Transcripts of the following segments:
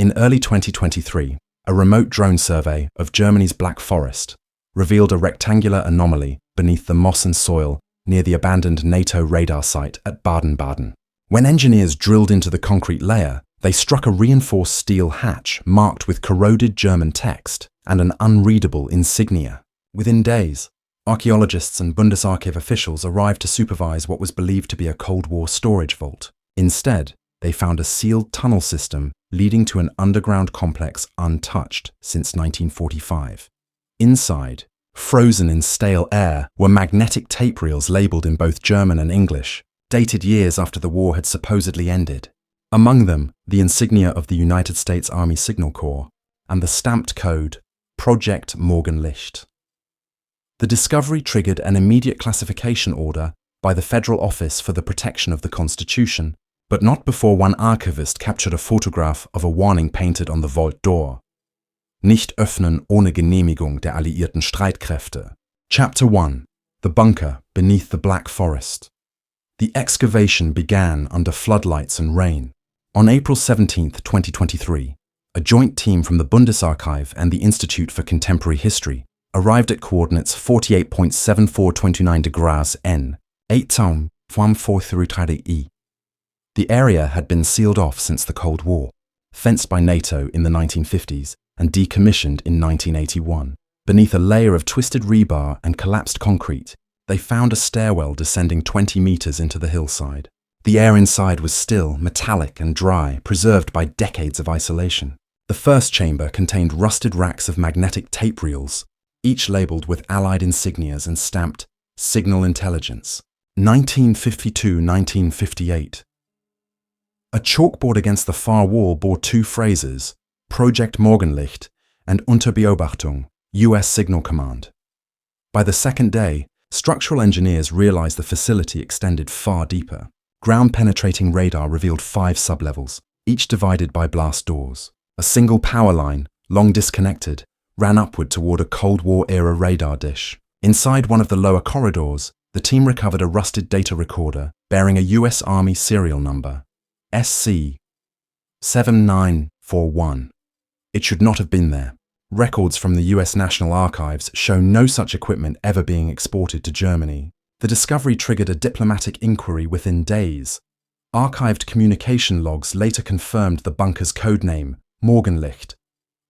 In early 2023, a remote drone survey of Germany's Black Forest revealed a rectangular anomaly beneath the moss and soil near the abandoned NATO radar site at Baden-Baden. When engineers drilled into the concrete layer, they struck a reinforced steel hatch marked with corroded German text and an unreadable insignia. Within days, archaeologists and Bundesarchiv officials arrived to supervise what was believed to be a Cold War storage vault. Instead, they found a sealed tunnel system leading to an underground complex untouched since 1945. Inside, frozen in stale air, were magnetic tape reels labeled in both German and English, dated years after the war had supposedly ended. Among them, the insignia of the United States Army Signal Corps and the stamped code Project Morgenlicht. The discovery triggered an immediate classification order by the Federal Office for the Protection of the Constitution, but not before one archivist captured a photograph of a warning painted on the vault door. Nicht öffnen ohne Genehmigung der alliierten Streitkräfte. Chapter 1. The Bunker Beneath the Black Forest. The excavation began under floodlights and rain. On April 17, 2023, a joint team from the Bundesarchiv and the Institute for Contemporary History arrived at coordinates 48.7429 degrees N, 8.433 The area had been sealed off since the Cold War, fenced by NATO in the 1950s and decommissioned in 1981. Beneath a layer of twisted rebar and collapsed concrete, they found a stairwell descending 20 meters into the hillside. The air inside was still, metallic and dry, preserved by decades of isolation. The first chamber contained rusted racks of magnetic tape reels, each labeled with Allied insignias and stamped Signal Intelligence, 1952-1958. A chalkboard against the far wall bore two phrases, Project Morgenlicht and Unter Beobachtung, US Signal Command. By the second day, structural engineers realized the facility extended far deeper. Ground-penetrating radar revealed 5 sublevels, each divided by blast doors. A single power line, long disconnected, ran upward toward a Cold War-era radar dish. Inside one of the lower corridors, the team recovered a rusted data recorder bearing a US Army serial number, SC 7941. It should not have been there. Records from the US National Archives show no such equipment ever being exported to Germany. The discovery triggered a diplomatic inquiry within days. Archived communication logs later confirmed the bunker's codename, Morgenlicht,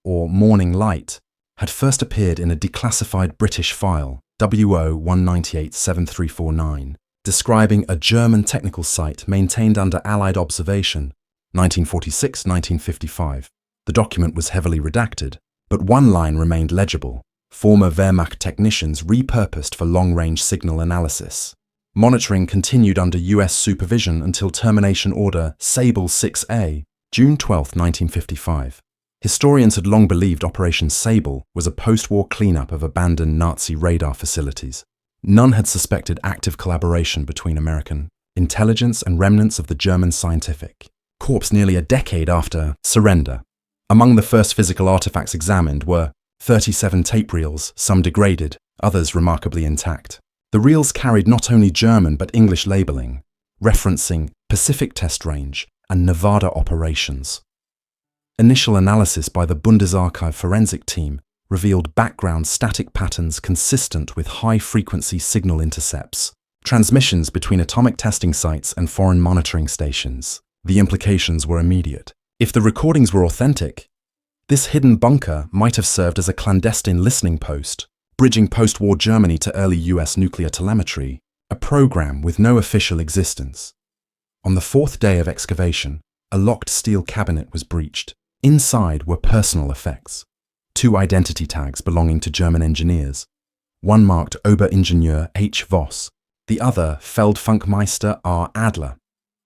or Morning Light, had first appeared in a declassified British file, WO 1987349, describing a German technical site maintained under Allied observation, 1946-1955. The document was heavily redacted, but one line remained legible. Former Wehrmacht technicians repurposed for long-range signal analysis. Monitoring continued under US supervision until Termination Order Sable 6A, June 12, 1955. Historians had long believed Operation Sable was a post-war cleanup of abandoned Nazi radar facilities. None had suspected active collaboration between American intelligence and remnants of the German scientific corps nearly a decade after surrender. Among the first physical artifacts examined were 37 tape reels, some degraded, others remarkably intact. The reels carried not only German but English labeling, referencing Pacific Test Range and Nevada operations. Initial analysis by the Bundesarchiv forensic team revealed background static patterns consistent with high-frequency signal intercepts, transmissions between atomic testing sites and foreign monitoring stations. The implications were immediate. If the recordings were authentic, this hidden bunker might have served as a clandestine listening post, bridging post-war Germany to early US nuclear telemetry, a program with no official existence. On the 4th day of excavation, a locked steel cabinet was breached. Inside were personal effects. 2 identity tags belonging to German engineers. One marked Oberingenieur H. Voss, the other Feldfunkmeister R. Adler.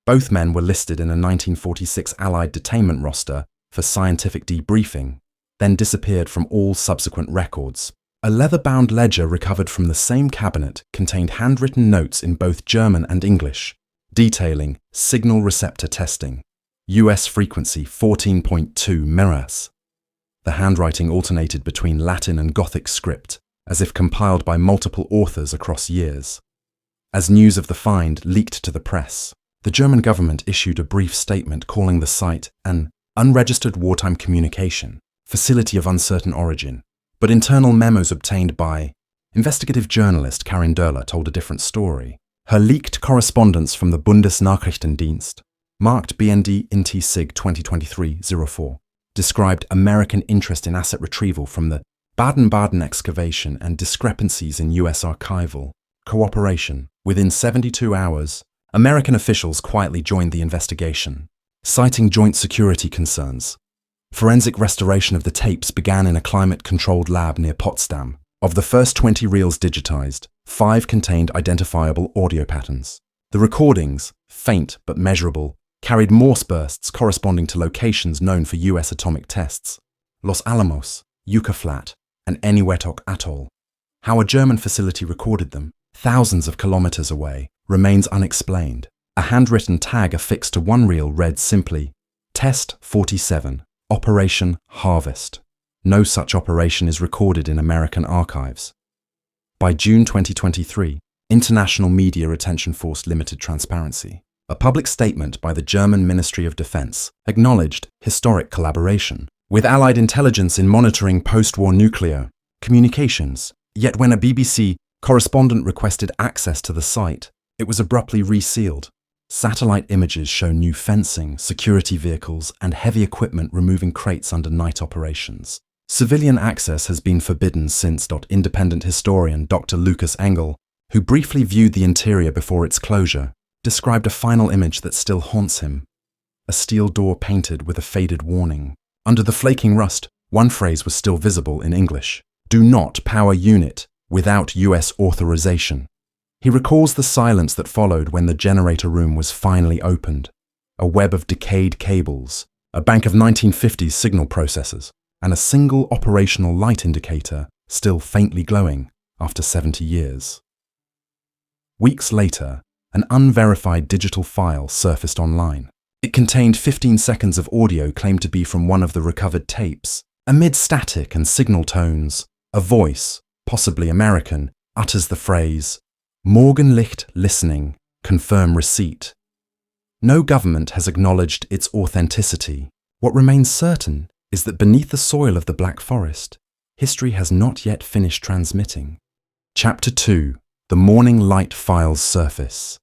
Both men were listed in a 1946 Allied detainment roster for scientific debriefing, then disappeared from all subsequent records. A leather-bound ledger recovered from the same cabinet contained handwritten notes in both German and English, detailing signal receptor testing, US frequency 14.2 MHz. The handwriting alternated between Latin and Gothic script, as if compiled by multiple authors across years. As news of the find leaked to the press, the German government issued a brief statement calling the site an unregistered wartime communication, facility of uncertain origin. But internal memos obtained by investigative journalist Karin Döhler told a different story. Her leaked correspondence from the Bundesnachrichtendienst, marked BND Inti Sig 2023-04, described American interest in asset retrieval from the Baden-Baden excavation and discrepancies in U.S. archival cooperation. Within 72 hours, American officials quietly joined the investigation, citing joint security concerns. Forensic restoration of the tapes began in a climate-controlled lab near Potsdam. Of the first 20 reels digitized, 5 contained identifiable audio patterns. The recordings, faint but measurable, carried Morse bursts corresponding to locations known for U.S. atomic tests: Los Alamos, Yucca Flat, and Eniwetok Atoll. How a German facility recorded them, thousands of kilometers away, remains unexplained. A handwritten tag affixed to one reel read simply, Test 47, Operation Harvest. No such operation is recorded in American archives. By June 2023, International Media Retention Force Limited Transparency, a public statement by the German Ministry of Defense, acknowledged historic collaboration with Allied intelligence in monitoring post-war nuclear communications. Yet when a BBC correspondent requested access to the site, it was abruptly resealed. Satellite images show new fencing, security vehicles, and heavy equipment removing crates under night operations. Civilian access has been forbidden since. Independent historian Dr. Lucas Engel, who briefly viewed the interior before its closure, described a final image that still haunts him. A steel door painted with a faded warning. Under the flaking rust, one phrase was still visible in English: "Do not power unit without US authorization." He recalls the silence that followed when the generator room was finally opened. A web of decayed cables, a bank of 1950s signal processors, and a single operational light indicator still faintly glowing after 70 years. Weeks later, an unverified digital file surfaced online. It contained 15 seconds of audio claimed to be from one of the recovered tapes. Amid static and signal tones, a voice, possibly American, utters the phrase, "Morgenlicht listening, confirm receipt." No government has acknowledged its authenticity. What remains certain is that beneath the soil of the Black Forest, history has not yet finished transmitting. Chapter 2: The Morning Light Files Surface.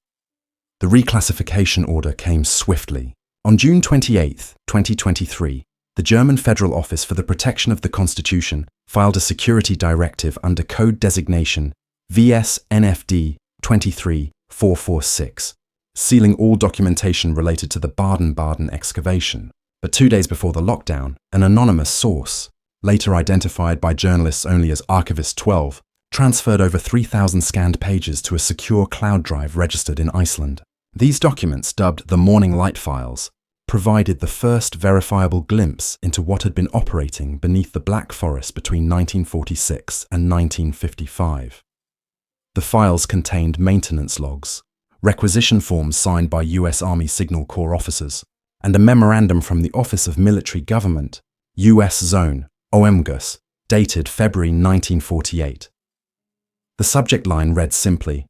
The reclassification order came swiftly. On June 28, 2023, the German Federal Office for the Protection of the Constitution filed a security directive under code designation VS-NFD 23446, sealing all documentation related to the Baden-Baden excavation. But 2 days before the lockdown, an anonymous source, later identified by journalists only as Archivist 12, transferred over 3,000 scanned pages to a secure cloud drive registered in Iceland. These documents, dubbed the Morning Light Files, provided the first verifiable glimpse into what had been operating beneath the Black Forest between 1946 and 1955. The files contained maintenance logs, requisition forms signed by US Army Signal Corps officers, and a memorandum from the Office of Military Government, US Zone, OMGUS, dated February 1948. The subject line read simply,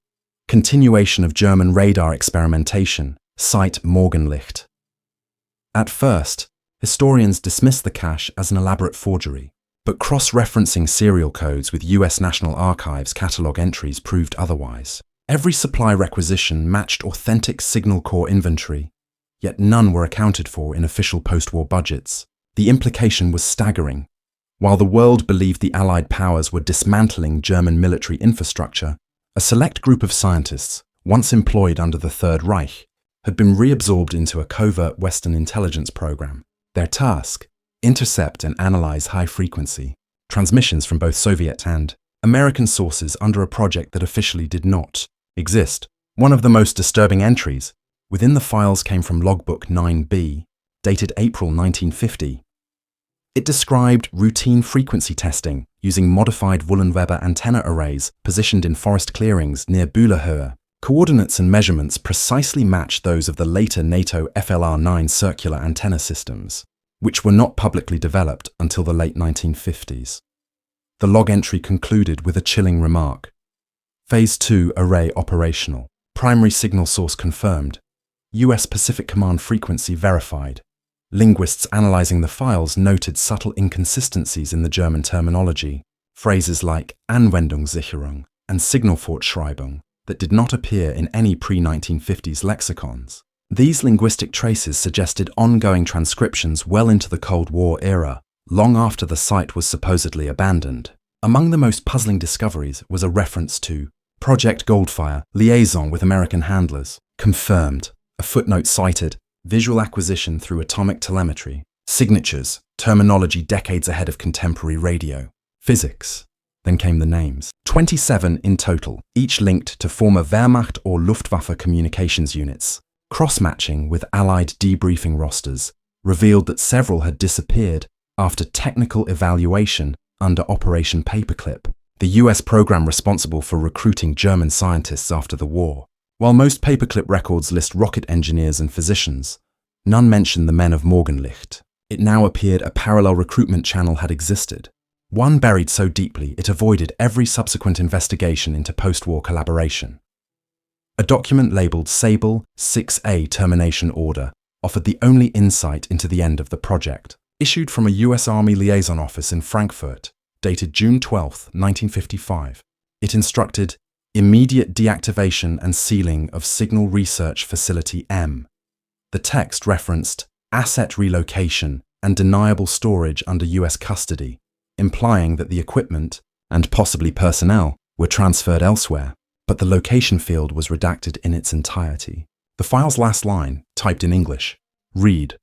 "Continuation of German radar experimentation, Site Morgenlicht." At first, historians dismissed the cache as an elaborate forgery, but cross-referencing serial codes with US National Archives catalogue entries proved otherwise. Every supply requisition matched authentic Signal Corps inventory, yet none were accounted for in official post-war budgets. The implication was staggering. While the world believed the Allied powers were dismantling German military infrastructure, a select group of scientists, once employed under the Third Reich, had been reabsorbed into a covert Western intelligence program. Their task: intercept and analyze high-frequency transmissions from both Soviet and American sources under a project that officially did not exist. One of the most disturbing entries within the files came from Logbook 9B, dated April 1950. It described routine frequency testing using modified Wullenweber antenna arrays positioned in forest clearings near Bühlerhöhe. Coordinates and measurements precisely matched those of the later NATO FLR-9 circular antenna systems, which were not publicly developed until the late 1950s. The log entry concluded with a chilling remark. Phase 2 array operational. Primary signal source confirmed. US Pacific Command frequency verified. Linguists analyzing the files noted subtle inconsistencies in the German terminology, phrases like Anwendungssicherung and Signalfortschreibung that did not appear in any pre-1950s lexicons. These linguistic traces suggested ongoing transcriptions well into the Cold War era, long after the site was supposedly abandoned. Among the most puzzling discoveries was a reference to Project Goldfire, liaison with American handlers, confirmed. A footnote cited visual acquisition through atomic telemetry, signatures, terminology decades ahead of contemporary radio, physics. Then came the names. 27 in total, each linked to former Wehrmacht or Luftwaffe communications units. Cross-matching with Allied debriefing rosters revealed that several had disappeared after technical evaluation under Operation Paperclip, the US program responsible for recruiting German scientists after the war. While most Paperclip records list rocket engineers and physicians, none mention the men of Morgenlicht. It now appeared a parallel recruitment channel had existed, one buried so deeply it avoided every subsequent investigation into post-war collaboration. A document labelled Sable 6A Termination Order offered the only insight into the end of the project. Issued from a US Army liaison office in Frankfurt, dated June 12, 1955, it instructed immediate deactivation and sealing of Signal Research Facility M. The text referenced asset relocation and deniable storage under US custody, implying that the equipment, and possibly personnel, were transferred elsewhere, but the location field was redacted in its entirety. The file's last line, typed in English, read,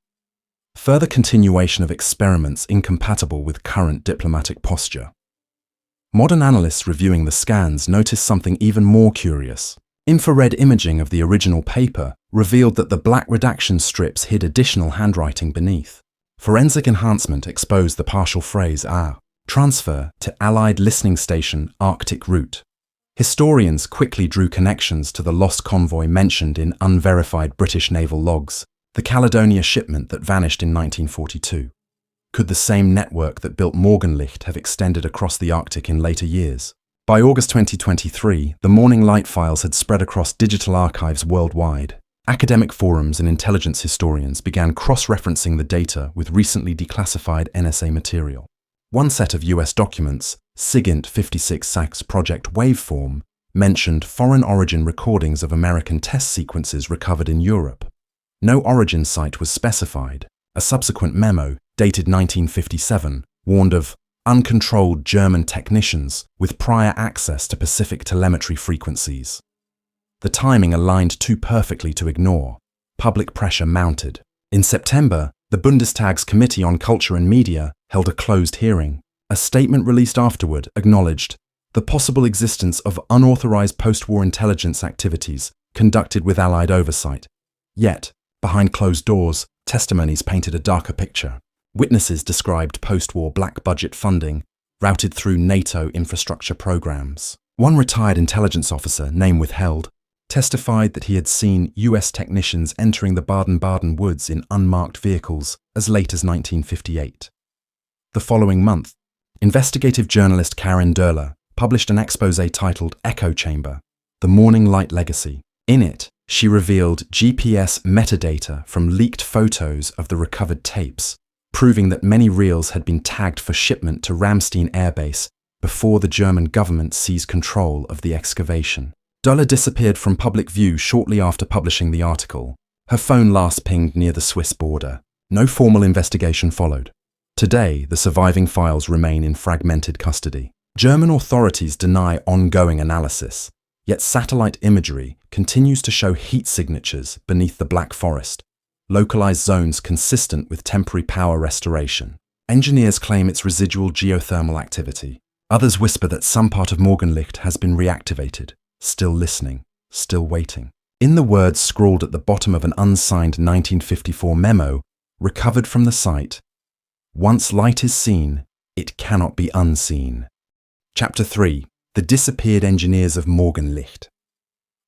"Further continuation of experiments incompatible with current diplomatic posture." Modern analysts reviewing the scans noticed something even more curious. Infrared imaging of the original paper revealed that the black redaction strips hid additional handwriting beneath. Forensic enhancement exposed the partial phrase transfer to Allied listening station Arctic route. Historians quickly drew connections to the lost convoy mentioned in unverified British naval logs, the Caledonia shipment that vanished in 1942. Could the same network that built Morgenlicht have extended across the Arctic in later years? By August 2023, the Morning Light files had spread across digital archives worldwide. Academic forums and intelligence historians began cross-referencing the data with recently declassified NSA material. One set of US documents, SIGINT 56 SACS Project Waveform, mentioned foreign origin recordings of American test sequences recovered in Europe. No origin site was specified. A subsequent memo, dated 1957, warned of uncontrolled German technicians with prior access to Pacific telemetry frequencies. The timing aligned too perfectly to ignore. Public pressure mounted. In September, the Bundestag's Committee on Culture and Media held a closed hearing. A statement released afterward acknowledged the possible existence of unauthorized post-war intelligence activities conducted with Allied oversight. Yet, behind closed doors, testimonies painted a darker picture. Witnesses described post-war black budget funding routed through NATO infrastructure programs. One retired intelligence officer, name withheld, testified that he had seen US technicians entering the Baden-Baden woods in unmarked vehicles as late as 1958. The following month, investigative journalist Karen Döhler published an exposé titled Echo Chamber, The Morning Light Legacy. In it, she revealed GPS metadata from leaked photos of the recovered tapes, proving that many reels had been tagged for shipment to Ramstein Air Base before the German government seized control of the excavation. Döhler disappeared from public view shortly after publishing the article. Her phone last pinged near the Swiss border. No formal investigation followed. Today, the surviving files remain in fragmented custody. German authorities deny ongoing analysis, yet satellite imagery continues to show heat signatures beneath the Black Forest, localized zones consistent with temporary power restoration. Engineers claim it's residual geothermal activity. Others whisper that some part of Morgenlicht has been reactivated, still listening, still waiting. In the words scrawled at the bottom of an unsigned 1954 memo recovered from the site, "Once light is seen, it cannot be unseen." Chapter 3. The Disappeared Engineers of Morgenlicht.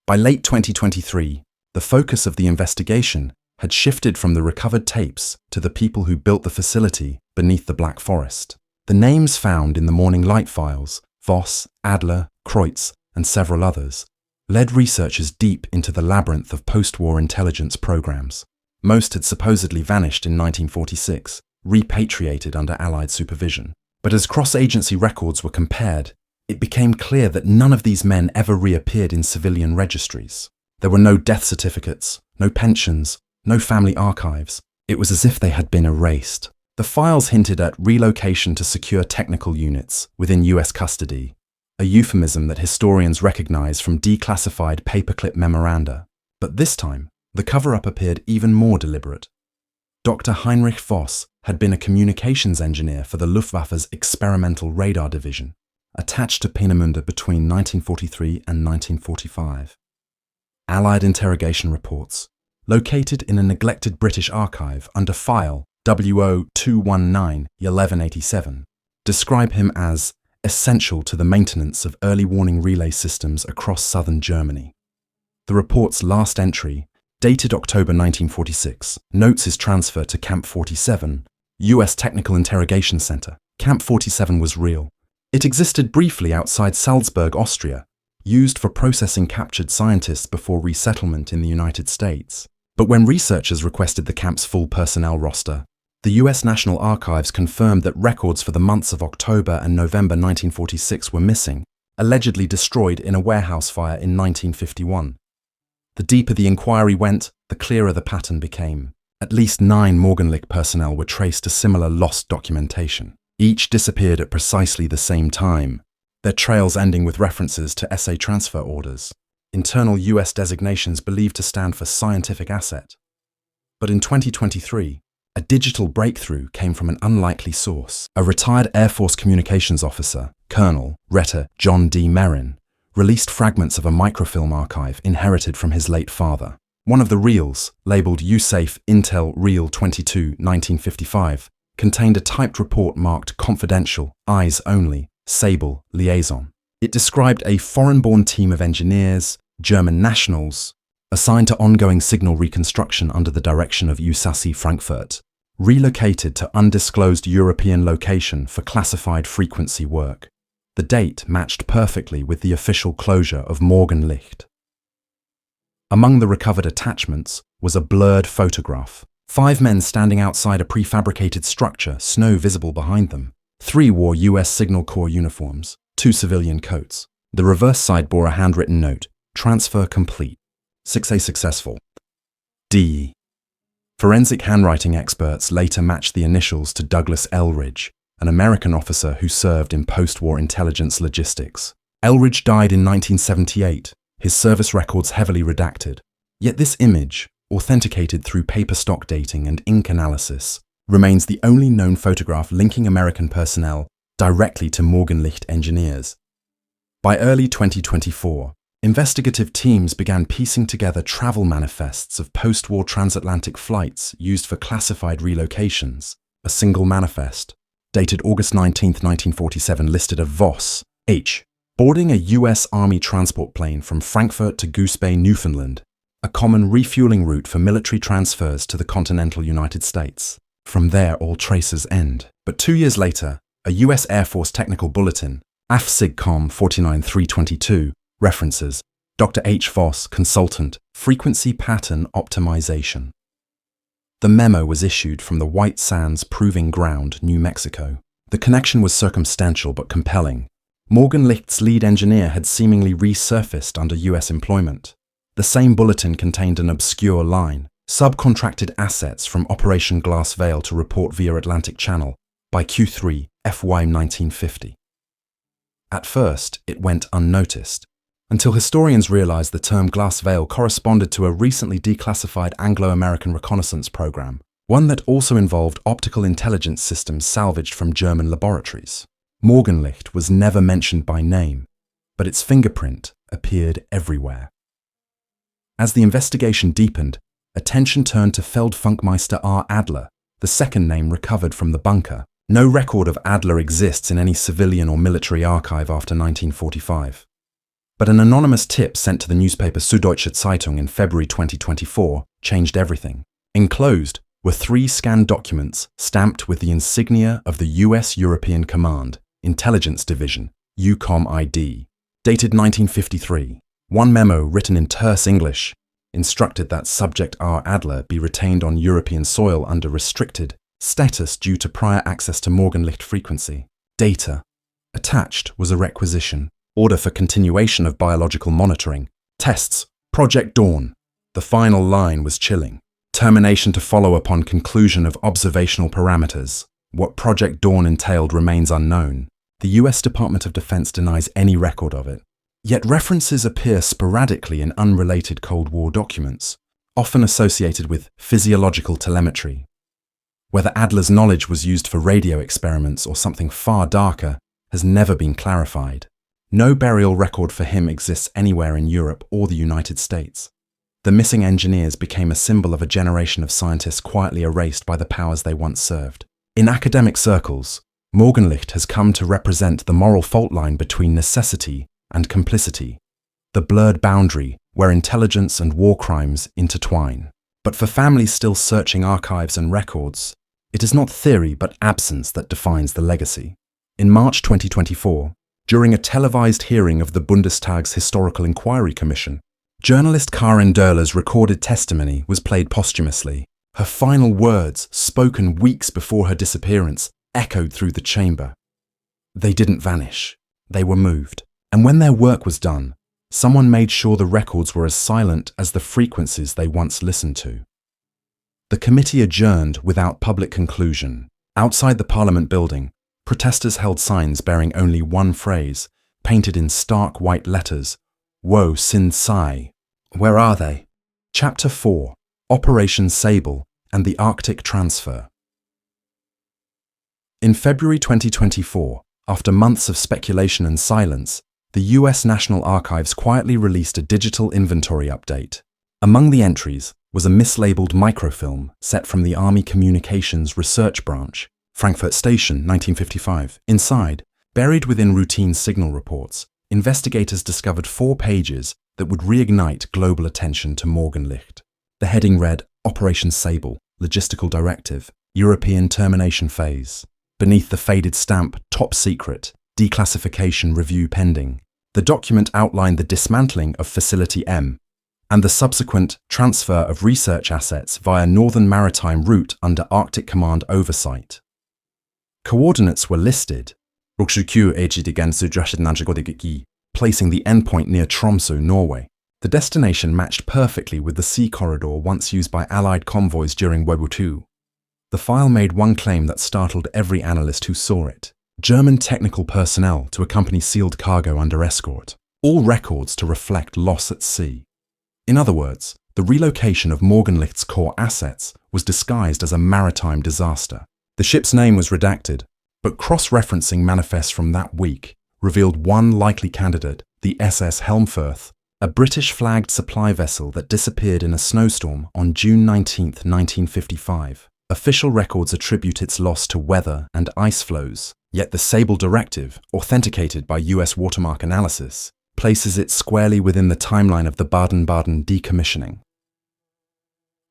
By late 2023, the focus of the investigation had shifted from the recovered tapes to the people who built the facility beneath the Black Forest. The names found in the Morning Light files, Voss, Adler, Kreutz, and several others, led researchers deep into the labyrinth of post-war intelligence programs. Most had supposedly vanished in 1946, repatriated under Allied supervision. But as cross-agency records were compared, it became clear that none of these men ever reappeared in civilian registries. There were no death certificates, no pensions, no family archives. It was as if they had been erased. The files hinted at relocation to secure technical units within US custody, a euphemism that historians recognize from declassified paperclip memoranda. But this time, the cover-up appeared even more deliberate. Dr. Heinrich Voss had been a communications engineer for the Luftwaffe's experimental radar division, attached to Peenemünde between 1943 and 1945. Allied interrogation reports, located in a neglected British archive under file WO219-1187, describe him as essential to the maintenance of early warning relay systems across southern Germany. The report's last entry, dated October 1946, notes his transfer to Camp 47, US Technical Interrogation Center. Camp 47 was real. It existed briefly outside Salzburg, Austria, used for processing captured scientists before resettlement in the United States. But when researchers requested the camp's full personnel roster, the US National Archives confirmed that records for the months of October and November 1946 were missing, allegedly destroyed in a warehouse fire in 1951. The deeper the inquiry went, the clearer the pattern became. At least 9 Morgenlicht personnel were traced to similar lost documentation. Each disappeared at precisely the same time, their trails ending with references to SA transfer orders, internal US designations believed to stand for scientific asset. But in 2023, a digital breakthrough came from an unlikely source. A retired Air Force communications officer, Colonel Retta John D. Merrin, released fragments of a microfilm archive inherited from his late father. One of the reels, labeled USAFE Intel Reel 22, 1955, contained a typed report marked Confidential, Eyes Only, Sable, Liaison. It described a foreign-born team of engineers, German nationals, assigned to ongoing signal reconstruction under the direction of USASI Frankfurt, relocated to undisclosed European location for classified frequency work. The date matched perfectly with the official closure of Morgenlicht. Among the recovered attachments was a blurred photograph. 5 men standing outside a prefabricated structure, snow visible behind them. 3 wore US Signal Corps uniforms, 2 civilian coats. The reverse side bore a handwritten note, "Transfer complete. 6A successful. D." Forensic handwriting experts later matched the initials to Douglas Elridge, an American officer who served in post-war intelligence logistics. Elridge died in 1978, his service records heavily redacted. Yet this image, authenticated through paper stock dating and ink analysis, remains the only known photograph linking American personnel directly to Morgenlicht engineers. By early 2024, investigative teams began piecing together travel manifests of post-war transatlantic flights used for classified relocations. A single manifest, dated August 19, 1947, listed a Voss, H, boarding a US Army transport plane from Frankfurt to Goose Bay, Newfoundland, a common refueling route for military transfers to the continental United States. From there, all traces end. But 2 years later, a US Air Force technical bulletin, AFSIGCOM 49322, references Dr. H. Voss, consultant, frequency pattern optimization. The memo was issued from the White Sands Proving Ground, New Mexico. The connection was circumstantial but compelling. Morgenlicht's lead engineer had seemingly resurfaced under US employment. The same bulletin contained an obscure line, subcontracted assets from Operation Glass Veil to report via Atlantic Channel by Q3 FY 1950. At first, it went unnoticed, until historians realized the term Glass Veil corresponded to a recently declassified Anglo-American reconnaissance program, one that also involved optical intelligence systems salvaged from German laboratories. Morgenlicht was never mentioned by name, but its fingerprint appeared everywhere. As the investigation deepened, attention turned to Feldfunkmeister R. Adler, the second name recovered from the bunker. No record of Adler exists in any civilian or military archive after 1945. But an anonymous tip sent to the newspaper Süddeutsche Zeitung in February 2024 changed everything. Enclosed were 3 scanned documents stamped with the insignia of the US European Command, Intelligence Division, EUCOM ID, dated 1953. One memo written in terse English, instructed that Subject R. Adler be retained on European soil under restricted status due to prior access to Morgenlicht frequency. Data. Attached was a requisition. Order for continuation of biological monitoring. Tests. Project Dawn. The final line was chilling. Termination to follow upon conclusion of observational parameters. What Project Dawn entailed remains unknown. The US Department of Defense denies any record of it. Yet references appear sporadically in unrelated Cold War documents, often associated with physiological telemetry. Whether Adler's knowledge was used for radio experiments or something far darker has never been clarified. No burial record for him exists anywhere in Europe or the United States. The missing engineers became a symbol of a generation of scientists quietly erased by the powers they once served. In academic circles, Morgenlicht has come to represent the moral fault line between necessity and complicity, the blurred boundary where intelligence and war crimes intertwine. But for families still searching archives and records, it is not theory but absence that defines the legacy. In March 2024, during a televised hearing of the Bundestag's Historical Inquiry Commission, journalist Karin Döhler's recorded testimony was played posthumously. Her final words, spoken weeks before her disappearance, echoed through the chamber. They didn't vanish. They were moved. And when their work was done, someone made sure the records were as silent as the frequencies they once listened to. The committee adjourned without public conclusion. Outside the Parliament building, protesters held signs bearing only one phrase, painted in stark white letters, Wo sind sie? Where are they? Chapter 4, Operation Sable and the Arctic Transfer. In February 2024, after months of speculation and silence, the US National Archives quietly released a digital inventory update. Among the entries was a mislabeled microfilm set from the Army Communications Research Branch, Frankfurt Station, 1955. Inside, buried within routine signal reports, investigators discovered 4 pages that would reignite global attention to Morgenlicht. The heading read, Operation Sable, Logistical Directive, European Termination Phase. Beneath the faded stamp, Top Secret, Declassification Review Pending, the document outlined the dismantling of Facility M and the subsequent transfer of research assets via Northern Maritime Route under Arctic Command oversight. Coordinates were listed, placing the endpoint near Tromsø, Norway. The destination matched perfectly with the sea corridor once used by Allied convoys during WWII. The file made one claim that startled every analyst who saw it. German technical personnel to accompany sealed cargo under escort. All records to reflect loss at sea. In other words, the relocation of Morgenlicht's core assets was disguised as a maritime disaster. The ship's name was redacted, but cross-referencing manifests from that week revealed one likely candidate, the SS Helmfirth, a British-flagged supply vessel that disappeared in a snowstorm on June 19, 1955. Official records attribute its loss to weather and ice flows, yet the Sable Directive, authenticated by US watermark analysis, places it squarely within the timeline of the Baden-Baden decommissioning.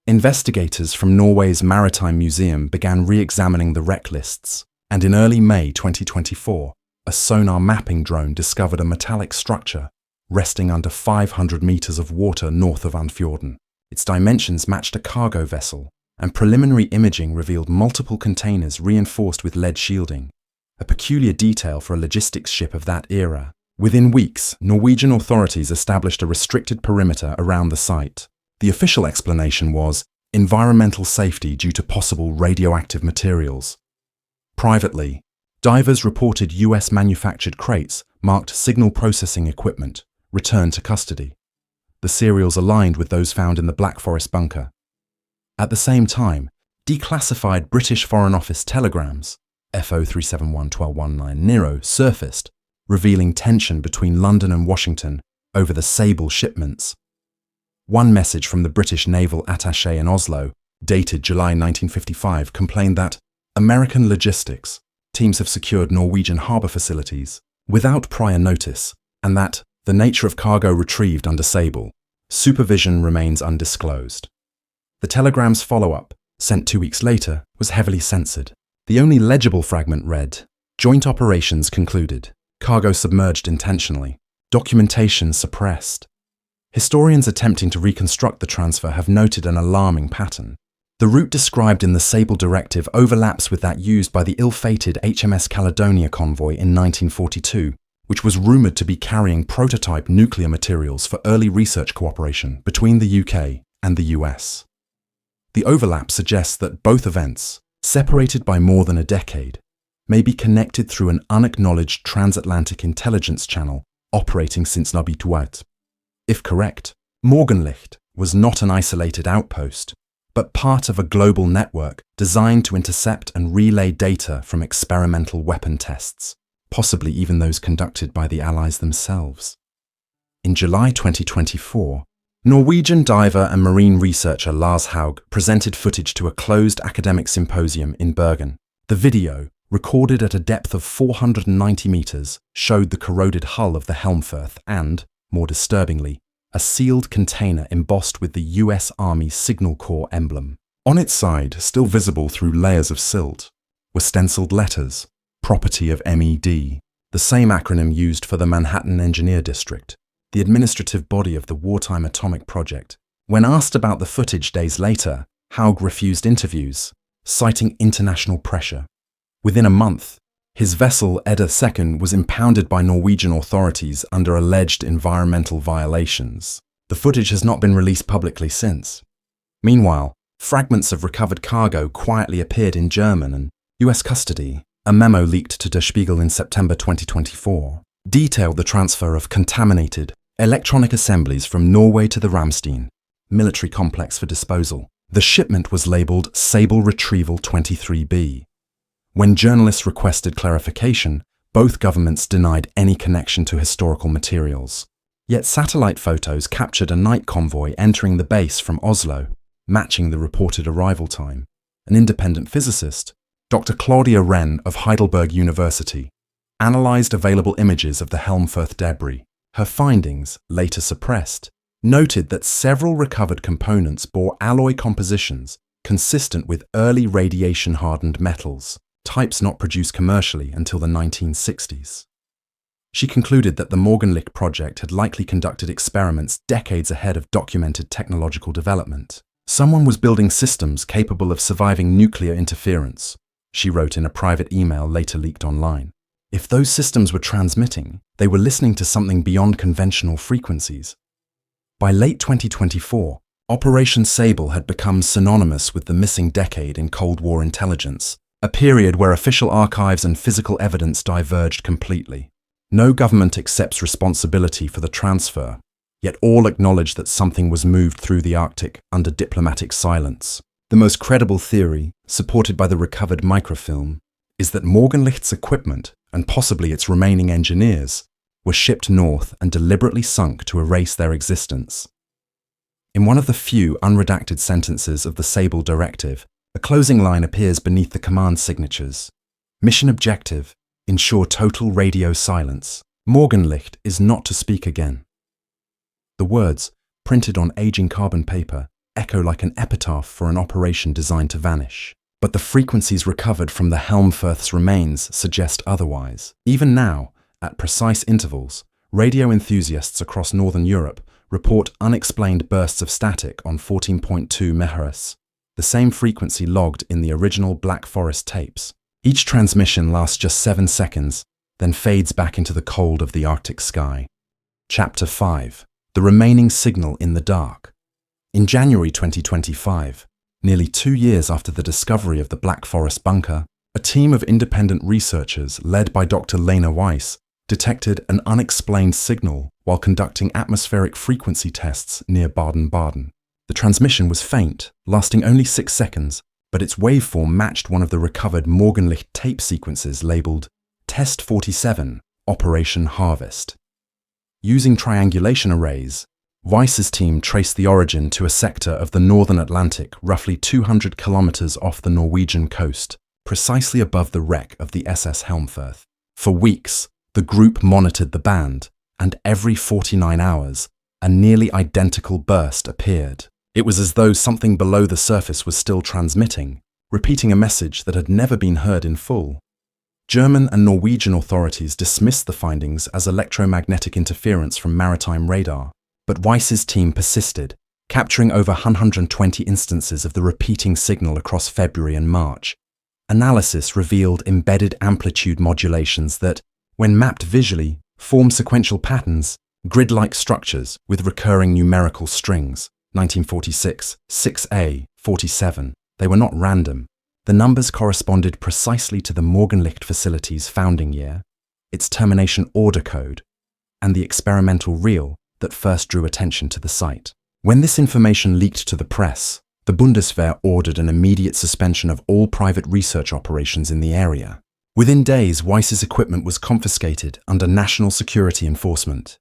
Investigators from Norway's Maritime Museum began re-examining the wreck lists, and in early May 2024, a sonar mapping drone discovered a metallic structure resting under 500 meters of water north of Andfjorden. Its dimensions matched a cargo vessel, and preliminary imaging revealed multiple containers reinforced with lead shielding, a peculiar detail for a logistics ship of that era. Within weeks, Norwegian authorities established a restricted perimeter around the site. The official explanation was environmental safety due to possible radioactive materials. Privately, divers reported US-manufactured crates marked signal processing equipment returned to custody. The serials aligned with those found in the Black Forest bunker. At the same time, declassified British Foreign Office telegrams, FO 371-1219 Nero, surfaced, revealing tension between London and Washington over the Sable shipments. One message from the British Naval Attaché in Oslo, dated July 1955, complained that American logistics teams have secured Norwegian harbour facilities without prior notice, and that the nature of cargo retrieved under Sable supervision remains undisclosed. The telegram's follow-up, sent 2 weeks later, was heavily censored. The only legible fragment read, Joint operations concluded. Cargo submerged intentionally. Documentation suppressed. Historians attempting to reconstruct the transfer have noted an alarming pattern. The route described in the Sable Directive overlaps with that used by the ill-fated HMS Caledonia convoy in 1942, which was rumoured to be carrying prototype nuclear materials for early research cooperation between the UK and the US. The overlap suggests that both events, separated by more than a decade, may be connected through an unacknowledged transatlantic intelligence channel operating since WWII. If correct, Morgenlicht was not an isolated outpost, but part of a global network designed to intercept and relay data from experimental weapon tests, possibly even those conducted by the Allies themselves. In July 2024, Norwegian diver and marine researcher Lars Haug presented footage to a closed academic symposium in Bergen. The video, recorded at a depth of 490 meters, showed the corroded hull of the Helmfirth and, more disturbingly, a sealed container embossed with the US Army Signal Corps emblem. On its side, still visible through layers of silt, were stenciled letters, property of MED, the same acronym used for the Manhattan Engineer District, the administrative body of the wartime atomic project. When asked about the footage days later, Haug refused interviews, citing international pressure. Within a month, his vessel Edda II was impounded by Norwegian authorities under alleged environmental violations. The footage has not been released publicly since. Meanwhile, fragments of recovered cargo quietly appeared in German and US custody. A memo leaked to Der Spiegel in September 2024 detailed the transfer of contaminated electronic assemblies from Norway to the Ramstein military complex for disposal. The shipment was labelled Sable Retrieval 23B. When journalists requested clarification, both governments denied any connection to historical materials. Yet satellite photos captured a night convoy entering the base from Oslo, matching the reported arrival time. An independent physicist, Dr. Claudia Wren of Heidelberg University, analysed available images of the Helmfirth debris. Her findings, later suppressed, noted that several recovered components bore alloy compositions consistent with early radiation-hardened metals, types not produced commercially until the 1960s. She concluded that the Morgenlicht project had likely conducted experiments decades ahead of documented technological development. Someone was building systems capable of surviving nuclear interference, she wrote in a private email later leaked online. If those systems were transmitting, they were listening to something beyond conventional frequencies. By late 2024, Operation Sable had become synonymous with the missing decade in Cold War intelligence, a period where official archives and physical evidence diverged completely. No government accepts responsibility for the transfer, yet all acknowledge that something was moved through the Arctic under diplomatic silence. The most credible theory, supported by the recovered microfilm, is that Morgenlicht's equipment, and possibly its remaining engineers, were shipped north and deliberately sunk to erase their existence. In one of the few unredacted sentences of the Sable Directive, a closing line appears beneath the command signatures. Mission objective: ensure total radio silence. Morgenlicht is not to speak again. The words, printed on aging carbon paper, echo like an epitaph for an operation designed to vanish. But the frequencies recovered from the Helmfirth's remains suggest otherwise. Even now, at precise intervals, radio enthusiasts across Northern Europe report unexplained bursts of static on 14.2 MHz, the same frequency logged in the original Black Forest tapes. Each transmission lasts just 7 seconds, then fades back into the cold of the Arctic sky. Chapter 5. The remaining signal in the dark. In January 2025, nearly 2 years after the discovery of the Black Forest bunker, a team of independent researchers led by Dr. Lena Weiss detected an unexplained signal while conducting atmospheric frequency tests near Baden-Baden. The transmission was faint, lasting only 6 seconds, but its waveform matched one of the recovered Morgenlicht tape sequences labelled Test 47, Operation Harvest. Using triangulation arrays, Weiss's team traced the origin to a sector of the northern Atlantic roughly 200 kilometers off the Norwegian coast, precisely above the wreck of the SS Helmfirth. For weeks, the group monitored the band, and every 49 hours, a nearly identical burst appeared. It was as though something below the surface was still transmitting, repeating a message that had never been heard in full. German and Norwegian authorities dismissed the findings as electromagnetic interference from maritime radar, But WWII's team persisted, capturing over 120 instances of the repeating signal across February and March. Analysis revealed embedded amplitude modulations that, when mapped visually, form sequential patterns, grid-like structures with recurring numerical strings. 1946, 6A, 47. They were not random. The numbers corresponded precisely to the Morgenlicht facility's founding year, its termination order code, and the experimental reel that first drew attention to the site. When this information leaked to the press, the Bundeswehr ordered an immediate suspension of all private research operations in the area. Within days, WWII's equipment was confiscated under national security enforcement.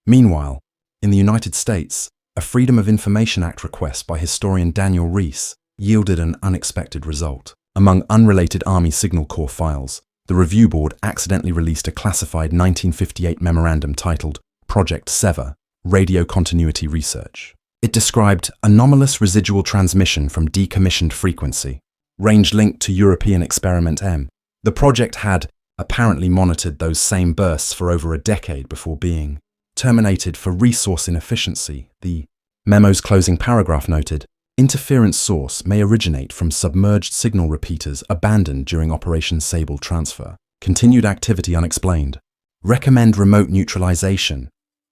Meanwhile, in the United States, a Freedom of Information Act request by historian Daniel Rees yielded an unexpected result. Among unrelated Army Signal Corps files, the review board accidentally released a classified 1958 memorandum titled Project Sever, Radio Continuity Research. It described anomalous residual transmission from decommissioned frequency, range linked to European Experiment M. The project had apparently monitored those same bursts for over a decade before being terminated for resource inefficiency. The memo's closing paragraph noted, interference source may originate from submerged signal repeaters abandoned during Operation Sable transfer. Continued activity unexplained. Recommend remote neutralization.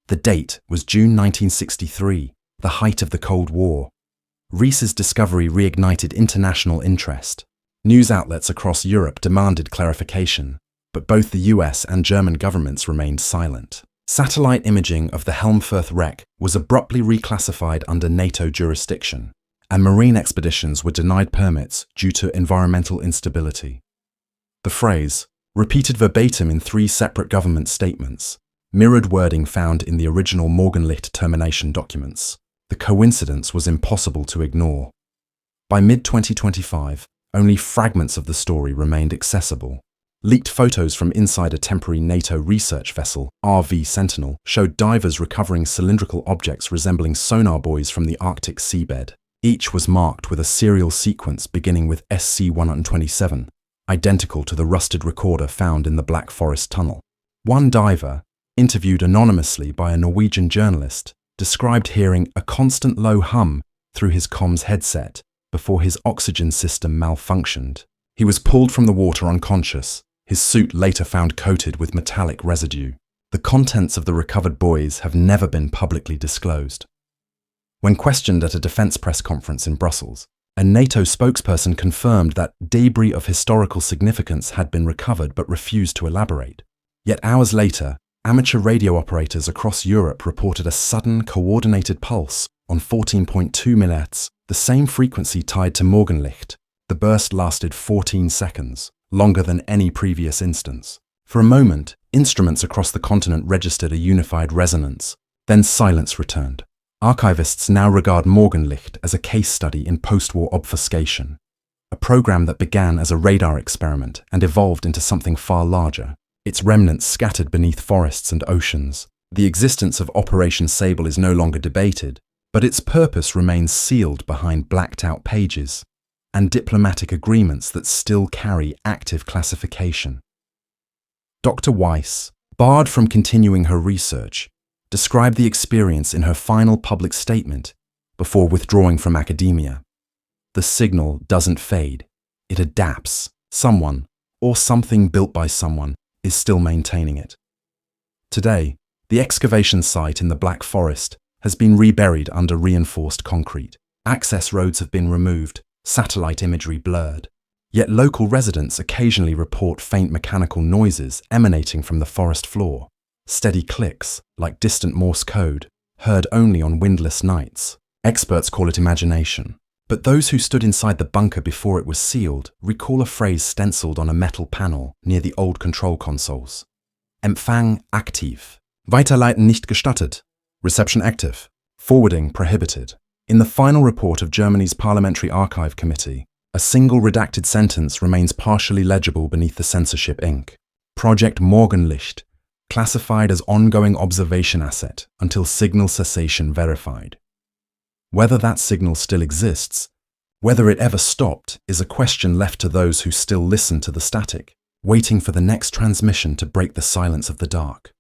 The date was June 1963, the height of the Cold War. Rees's discovery reignited international interest. News outlets across Europe demanded clarification, but both the US and German governments remained silent. Satellite imaging of the Helmfirth wreck was abruptly reclassified under NATO jurisdiction, and marine expeditions were denied permits due to environmental instability. The phrase, repeated verbatim in 3 separate government statements, mirrored wording found in the original Morgenlicht termination documents. The coincidence was impossible to ignore. By mid-2025, only fragments of the story remained accessible. Leaked photos from inside a temporary NATO research vessel, RV Sentinel, showed divers recovering cylindrical objects resembling sonar buoys from the Arctic seabed. Each was marked with a serial sequence beginning with SC-127, identical to the rusted recorder found in the Black Forest tunnel. One diver, interviewed anonymously by a Norwegian journalist, described hearing a constant low hum through his comms headset before his oxygen system malfunctioned. He was pulled from the water unconscious, his suit later found coated with metallic residue. The contents of the recovered buoys have never been publicly disclosed. When questioned at a defense press conference in Brussels, a NATO spokesperson confirmed that debris of historical significance had been recovered but refused to elaborate. Yet hours later, amateur radio operators across Europe reported a sudden, coordinated pulse on 14.2 MHz, the same frequency tied to Morgenlicht. The burst lasted 14 seconds, longer than any previous instance. For a moment, instruments across the continent registered a unified resonance. Then silence returned. Archivists now regard Morgenlicht as a case study in post-war obfuscation, a program that began as a radar experiment and evolved into something far larger. Its remnants scattered beneath forests and oceans. The existence of Operation Sable is no longer debated, but its purpose remains sealed behind blacked-out pages and diplomatic agreements that still carry active classification. Dr. Weiss, barred from continuing her research, described the experience in her final public statement before withdrawing from academia. The signal doesn't fade, it adapts. Someone, or something built by someone, is still maintaining it. Today, the excavation site in the Black Forest has been reburied under reinforced concrete. Access roads have been removed, satellite imagery blurred. Yet local residents occasionally report faint mechanical noises emanating from the forest floor. Steady clicks, like distant Morse code, heard only on windless nights. Experts call it imagination. But those who stood inside the bunker before it was sealed recall a phrase stenciled on a metal panel near the old control consoles. Empfang aktiv. Weiterleiten nicht gestattet. Reception active. Forwarding prohibited. In the final report of Germany's Parliamentary Archive Committee, a single redacted sentence remains partially legible beneath the censorship ink. Project Morgenlicht, classified as ongoing observation asset until signal cessation verified. Whether that signal still exists, whether it ever stopped, is a question left to those who still listen to the static, waiting for the next transmission to break the silence of the dark.